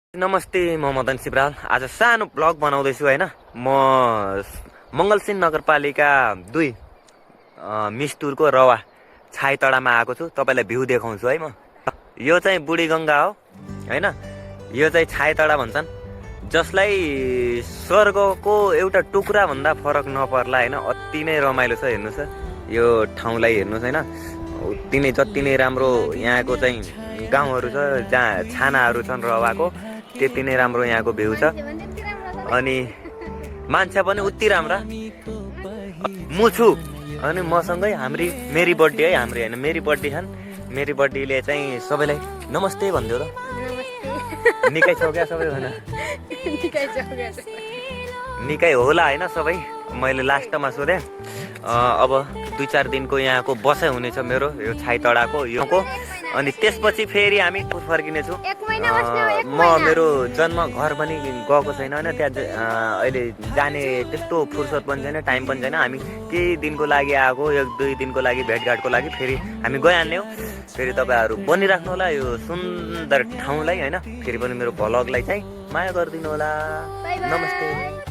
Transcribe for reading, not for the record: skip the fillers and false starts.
नमस्ते, म मदन सिब्राल। आज सानो ब्लग बनाउँदैछु हैन। म मङ्गलसिंह नगरपालिका 2 मिस्टुरको रवा छाइतडामा आएको छु। तपाईलाई भ्यू देखाउँछु है म। यो चाहिँ बुढी गंगा हो हैन। यो चाहिँ छाइतडा भन्छन्, जसलाई स्वर्गको एउटा टुक्रा भन्दा फरक नपर्ला हैन। अति नै रमाइलो छ, हेर्नुस् यो ठाउँलाई हेर्नुस् हैन। अति नै जति नै राम्रो यहाँको चाहिँ गाउँहरू छ, जहाँ छानाहरू छन् रवाको, त्यति नै राम्रो यहाँको भ्यू छ। अनि मान्छे पनि उति राम्रा। म छु अनि मसँगै मेरी बर्थडे है, हाम्रो हैन, मेरी बर्थडे छन्। मेरी बर्थडेले चाहिँ सबैलाई नमस्ते भन्दियो त। निकै छौ क्या सबैजना? निकै होला हैन सबै। मैले लास्टमा सोधे। अब 2-4 दिनको यहाँको बसाइ हुनेछ मेरो यो छाइतडाको योको। अनि त्यसपछि फेरि हामी फर्किनेछु। म मेरो जन्म घर पनि गएको छैन हैन। त्यहाँ अहिले जाने त्यस्तो फुर्सद पनि छैन, टाइम पनि छैन। हामी केही दिनको लागि आएको, 1-2 दिनको लागि भेटघाटको लागि फेरि हामी गइहाल्ने हो। फेरि तपाईहरु बनिराख्नु होला यो सुन्दर ठाउँलाई हैन। फेरि पनि मेरो भ्लगलाई चाहिँ माया गरिदिनु होला। नमस्ते।